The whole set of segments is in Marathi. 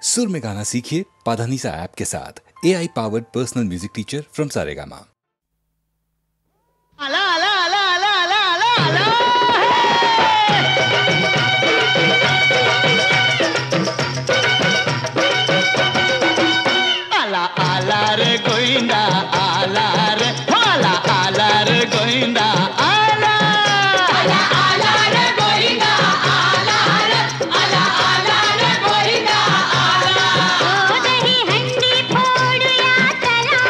सुर में गाना सीखिए पाधानीसा ऐप के साथ। AI powered personal music teacher from Saregama. आला आला आला आला आला आला आला आला आला रे गोविंदा आला रे आला आला रे गोविंदा आला आला आला रे गोविंदा आला रे आला आला रे गोविंदा आला ओ दही हंडी फोडूया चला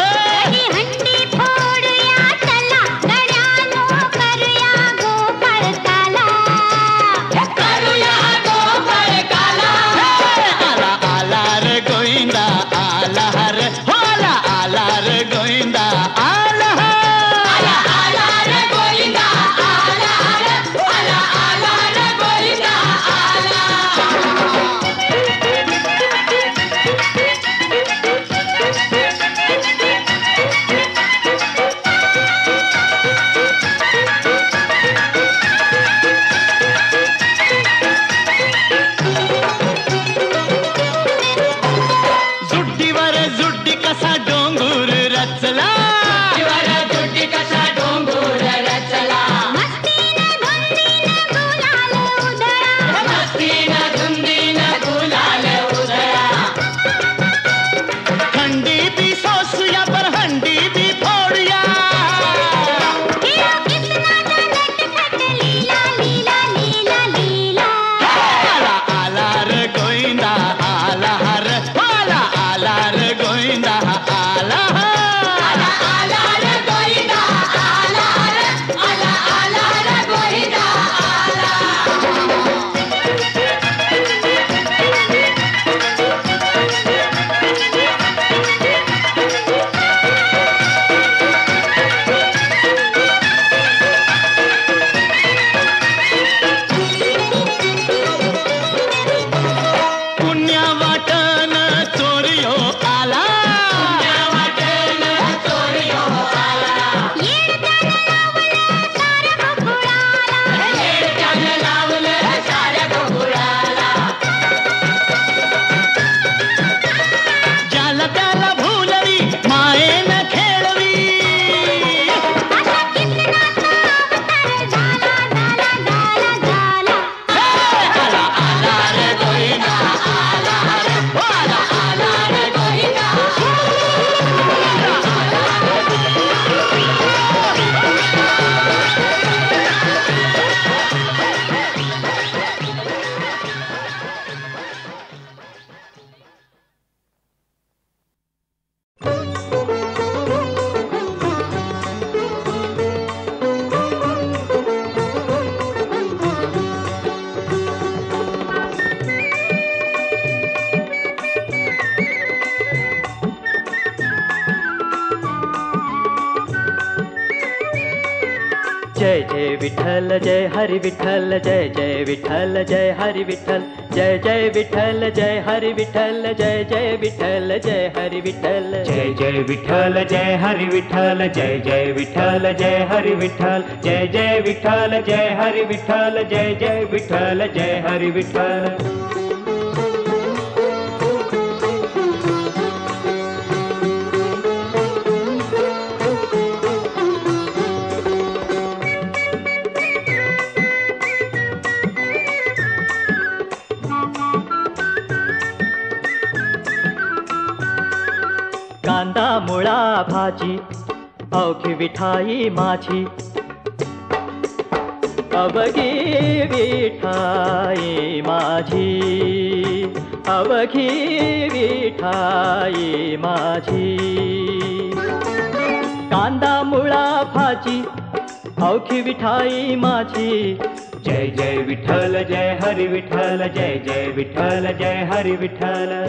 दही हंडी फोडूया चला गड्यानो करूया गोपाळ काला आला आला रे गोविंदा आला रे आला आला रे गोविंदा आला आला आला रे गोविंदा आला रे आला आला रे गोविंदा आला जुड्डीवर जुड्डी कसा डोंगूर रचला जुड्डी कसा डोंगूर रचला मस्तीने धुंदीने गुलाल उधळा मस्तीनं धुंदीनं गुलाल उधळा थंडी बी सोसूया पर हंडी बी फोडूया हिरो किसनाचा नटखट लीला लीला लीला लीला आला आला रे गोविंदा आला रे आला आला रे गोविंदा आला आला आला रे गोविंदा आला रे आला आला रे गोविंदा आला पुण्या वाटन चोरियो आला पुण्या वाटन चोरियो आला येडताना लावलं साऱ्या गोकुळाला ज्याला त्याला भुलवी मायेनं खेळवी असा किसनाचा अवतार झाला झाला झाला झाला आला आला रे गोविंदा आला रे आला आला रे गोविंदा जय जय विठ्ठल जय हरि विठ्ठल जय जय विठ्ठल जय हरि विठ्ठल जय जय विठ्ठल जय हरि विठ्ठल जय जय विठ्ठल जय हरि विठ्ठल जय जय विठ्ठल जय हरि विठ्ठल जय जय विठ्ठल जय हरि विठ्ठल जय जय विठ्ठल जय हरि विठ्ठल जय जय विठ्ठल जय हरि विठ्ठल कांदा मुळा भाजी अवघी विठाई माझी अवघी विठाई माझी अवघी विठाई माझी कांदा मुळा भाजी अवघी विठाई माझी जय जय विठ्ठल जय हरि विठ्ठल जय जय विठ्ठल जय हरि विठ्ठल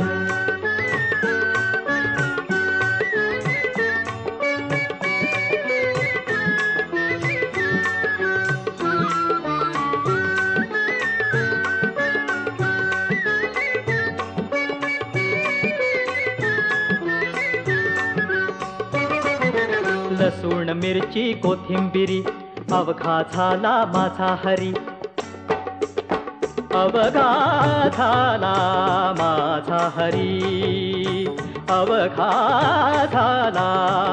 लसूण मिरची कोथिंबिरी अवघा झाला माझा हरी अवघा झाला माझा माझा हरी, अवघा झाला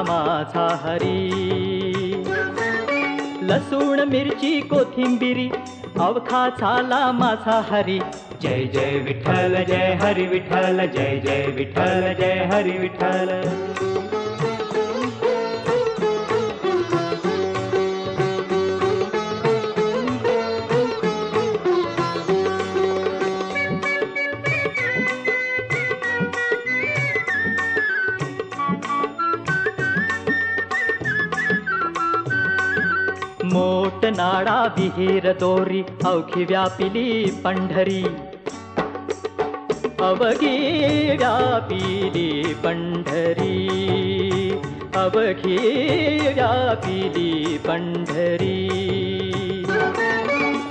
माझा हरी. लसूण मिरची कोथिंबिरी अवघा झाला माझा हरी. जय जय विठ्ठल जय हरी विठ्ठल, जय जय विठ्ठल जय हरी विठ्ठल. मोठ नाडा विहीर दोरी अवघी व्यापिली पंढरी, अवघी व्यापिली पंढरी, अवघी व्यापिली पंढरी.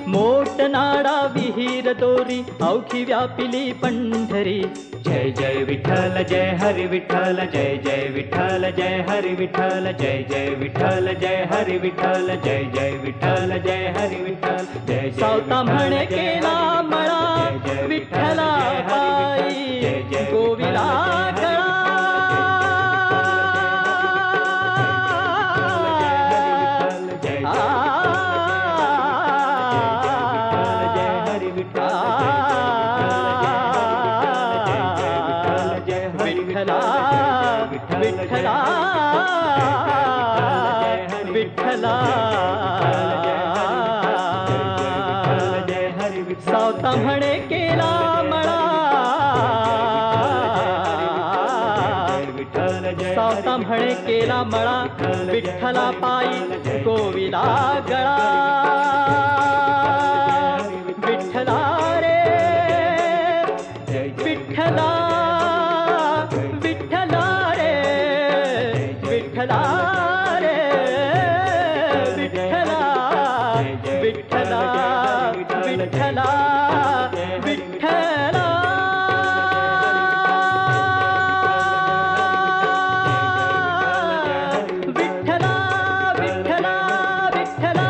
मोठ नाडा विहीर दोरी अवघी व्यापिली पंढरी. जय जय विठ्ठल जय हरी विठ्ठल, जय जय विठ्ठल जय हरी विठ्ठल, जय जय विठ्ठल जय हरी विठ्ठल, जय जय विठ्ठल जय हरी विठ्ठल. जय सावता म्हणे केला मळा विठ्ठला पायी गोविला गळा. विठ्ठला विठ्ठला सावता म्हणे केला मळा, सावता म्हणे केला मळा विठ्ठला पायी गोविला गळा. विठ्ठला रे विठ्ठला, विठ्ठला रे विठ्ठला रे विठ्ठला, विठ्ठला विठ्ठला विठ्ठला. विठ्ठला विठ्ठला विठ्ठला.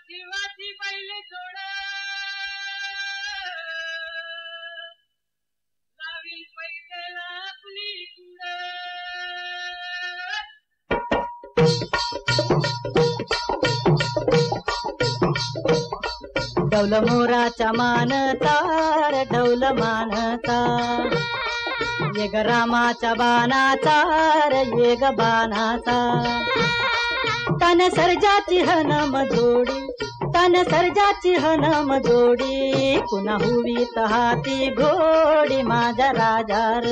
शिवाची पहिले सोड लावी पैदला आपली कुड. डौल मोराच्या मानता रे डौल मानता, ये ग रामाच्या बाणाचा रे ये ग बाणाचा. तन सर्जाची हनम जोडी, तन सर्जाची हनम जोडी, पुन्हा हुवीत हाती घोडी माझ्या राजार.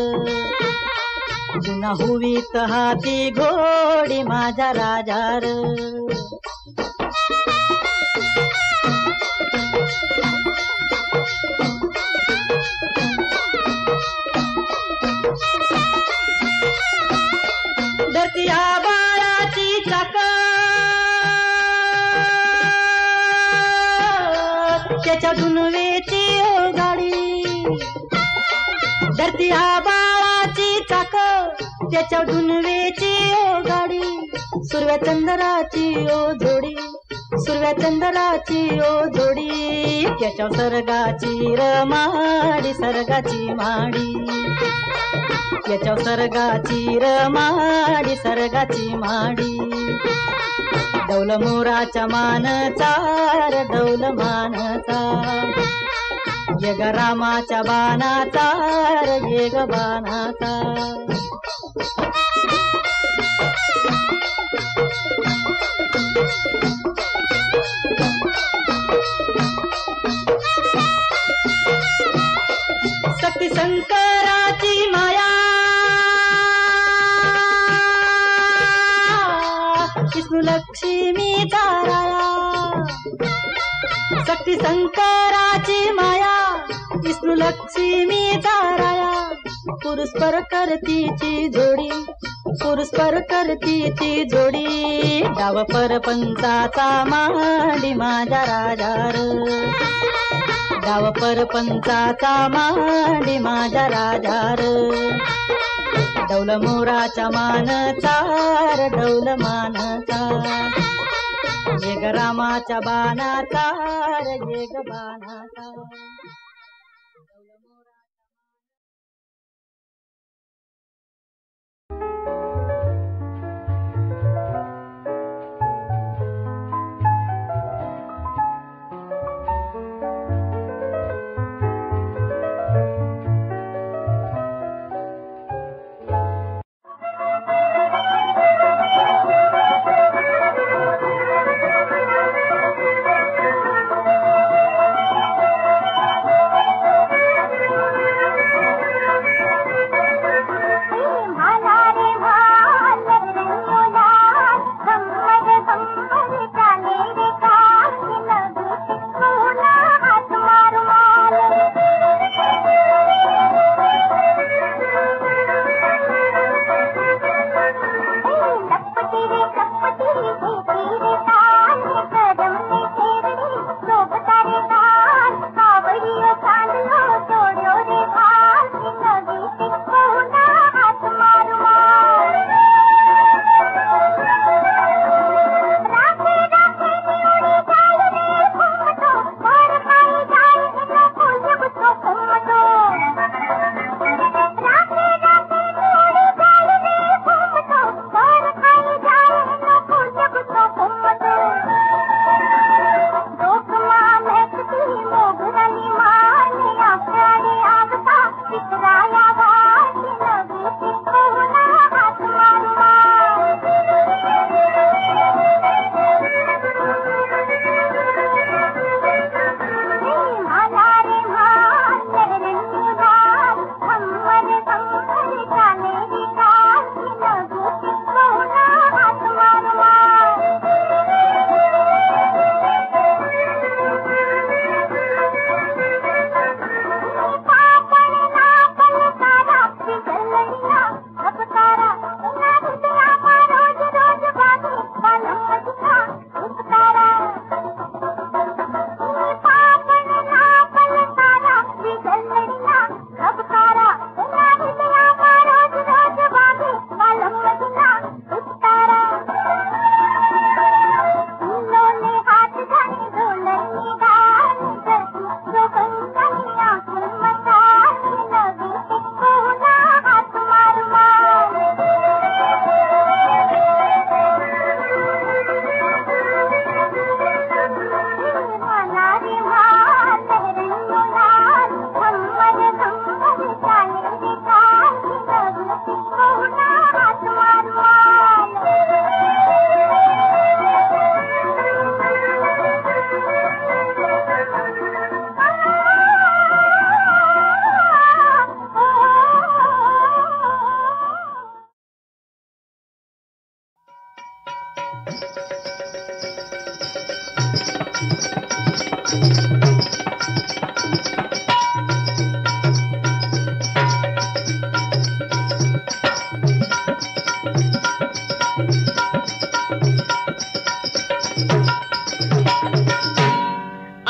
पुन्हा हुवीत हाती घोडी माझ्या राजार. धरती आबाळाची चाक, त्याच्या दुनवेची गाडी. धरती आबाळाची चाक, त्याच्या दुनवेची गाडी. सुरव्या चंद्राची ओ जोडी, सुरव्या चंद्राची ओ जोडी. त्याच्या सर्गाची रमाडी, सर्गाची माडी. त्याच्या सर्गाची रमाडी, सर्गाची माडी. डौल मोराच्या मानचा रे डौल मानचा, ये ग रामाच्या बाणाचा रे ये ग बाणाचा. शक्ती शंकराची माया, विष्णू लक्ष्मीचा राया. शक्ती शंकराची माया, विष्णू लक्ष्मीचा राया. पुरुषपर करतीची जोडी, पुरुषपर करतीची जोडी. डाव परपंचाचा माडी माझ्या राजार. डाव परपंचाचा माडी माझ्या राजार. डौल मोराच्या मानचा र डौल मानचा ये ग रामाच्या बाणाचा र ये ग बाणाचा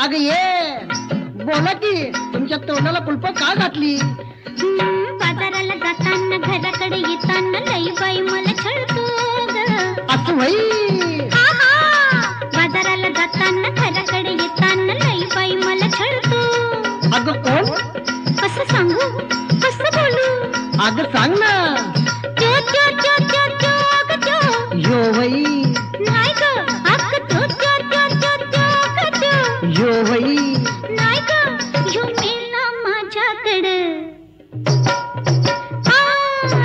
अगं ये बोला की तुमच्या तोंडाला कुलप का घातली? बाजाराला जाताना घराकडे येताना लई बाई मला छळतो ग. असं होई? बाजाराला जाताना घराकडे येताना लई बाई मला छळतो. अगं कोण? कसं सांगू कसं बोलू? अगं सांग ना. त्यो त्यो त्यो त्यो त्यो ग त्यो. यो वई. नाही ग अगं त्यो त्यो त्यो त्यो त्यो ग त्यो. यो वई. नाही ग यो मेला माझ्याकडे.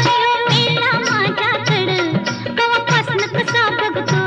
यो मेला माझ्याकडे कवापासून कसा बघतो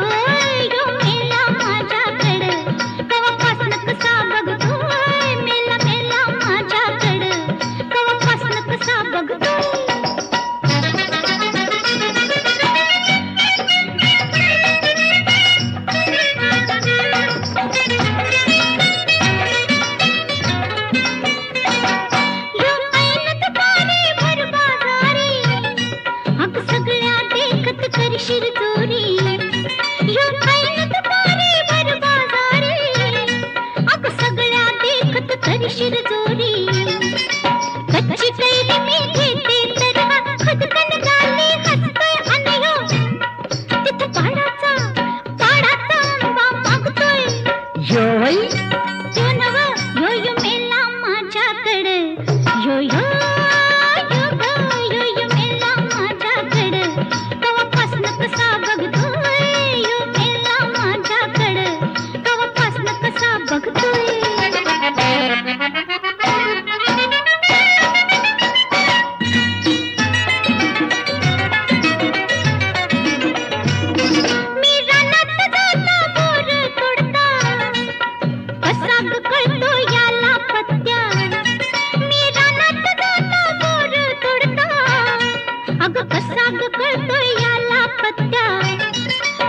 कसा ग कळतोय याला पत्त्या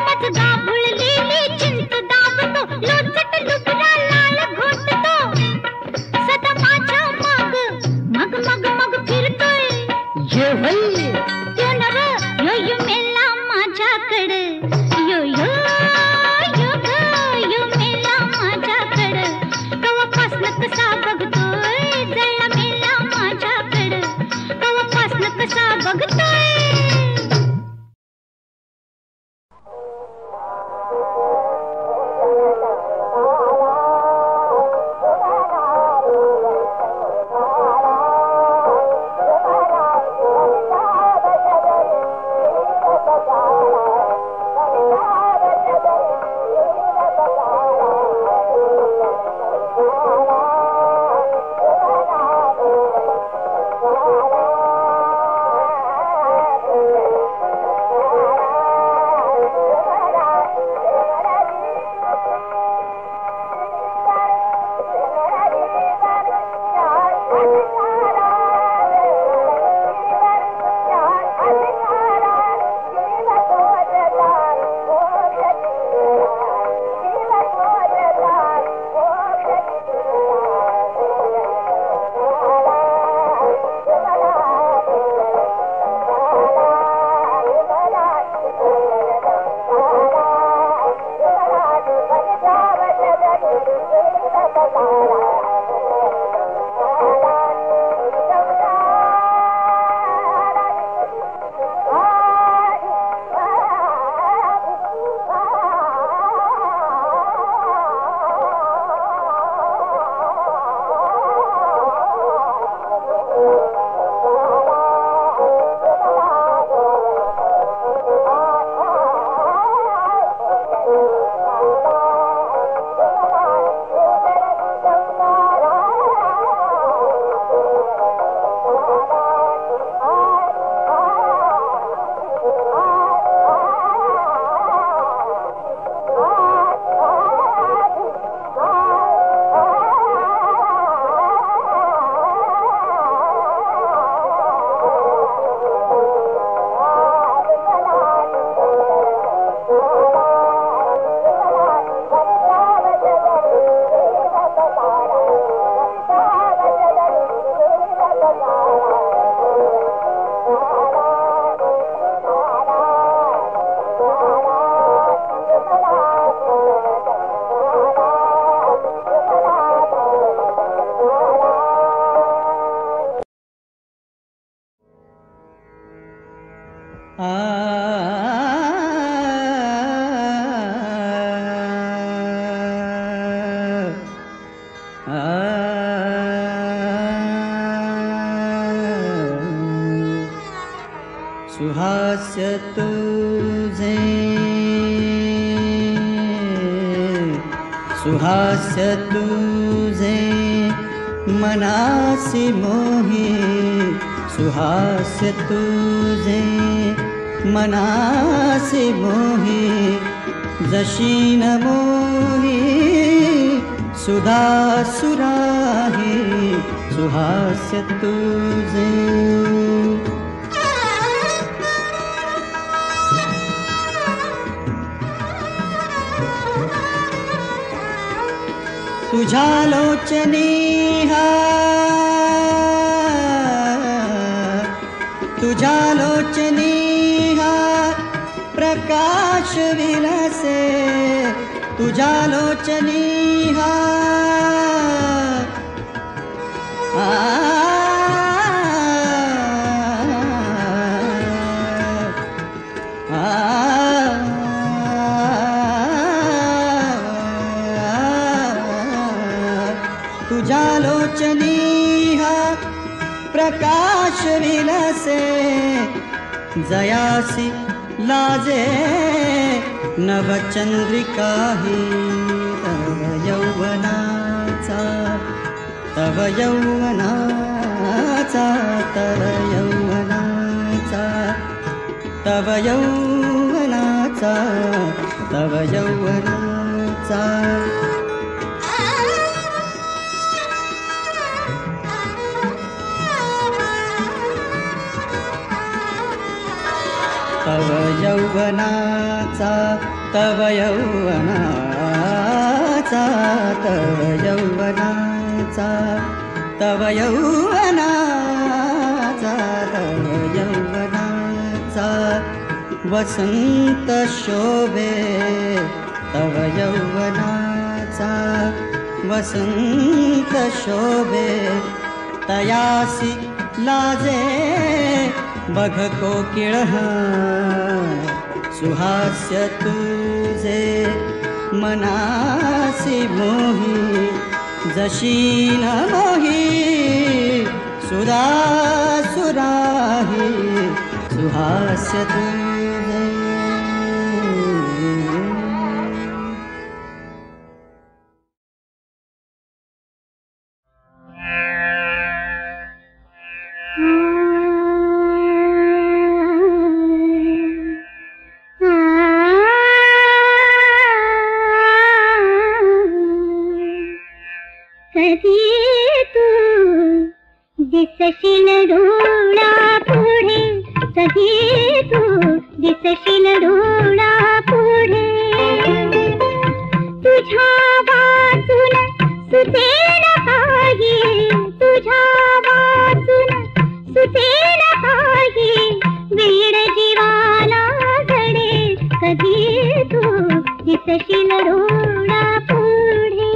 मज गाभुळलेली चिंच दाबतो लोचट लुबरा लाल घोटतो सदा माझ्या माग मग मग मग फिरतोय ये भाई यो नव यो यो मेला माझ्याकडे यो यो यो ग यो मेला माझ्याकडे कवापासनं कसा बघतोय जळला मेला माझ्याकडे कवापासनं कसा बघतोय सुहास्य तुझे सुहास्य तुझे मनासी मोही सुहास्य तुझे मनासी मोही जशी न मोही सुधा सुराही सुहास्य तुझे तुझ्या लोचनी हा तुझ्या लोचनी हा प्रकाश विलसे तुझ्या लोचनी हा तुझ्या लोचनी हा प्रकाश विलसे जयासी लाजे नवचंद्रिका ही तव यौवनाचा तव यौवनाचा तव यौवनाचा तव यौवनाचा तव यौवनाचा तव यौवनाचा तव यौवनाचा तव यौवनाचा तव यौवनाचा तव यौवनाचा वसंत शोभे तव यौवनाचा वसंत शोभे तयासी लाजे बघ कोकिळ सुहास्य तुझे मनासी मोही जशी न मोही सुरा सुराही सुहास्य तुझे दिसशील डोळा पुढे कधी तू दिसशील डोळा पुढे तुझ्या वाचून सुचेल काही तुझ्या वाचून सुचेल काही वेड जीवाला घडे कधी तू दिसशील डोळा पुढे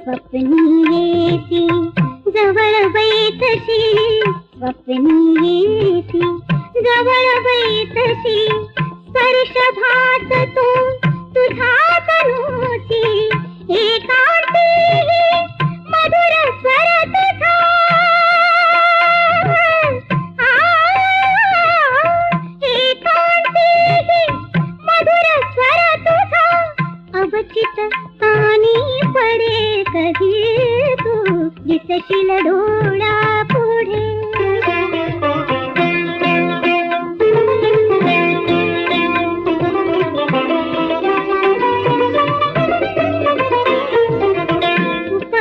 स्वप्नी येती जवळ बैठशी स्वप्नी येती जवळ बैठशी स्पर्श भासतो तुझा तनूची एकांती मधुर स्वर तुझा एकांती मधुर स्वर तुझा अवचित कानी पडे कधी तू दिसशील डोळा पुढे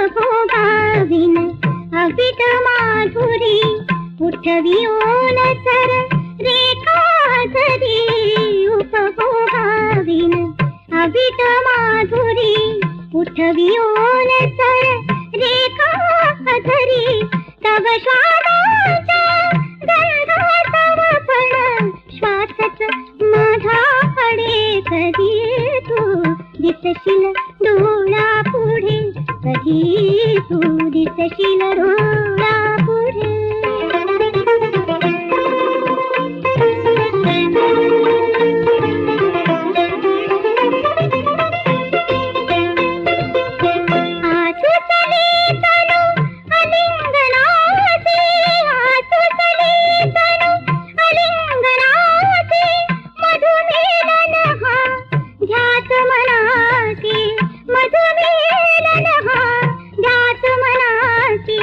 उपभोगाविन अविट माधुरी उठवी ओन सर रेखा धरी उपभोगाविन अविट माधुरी उठवी ओन सर रेखा धरी तव श्वासाच्या गंधातव पण श्वासच माझा पडे कधी तू दिसशील डोळा पुढे कधी तू दिसशील डोळा पुढे मधुमेलन हा ध्यास मनासी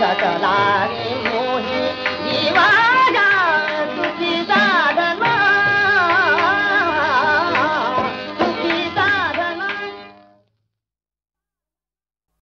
सकला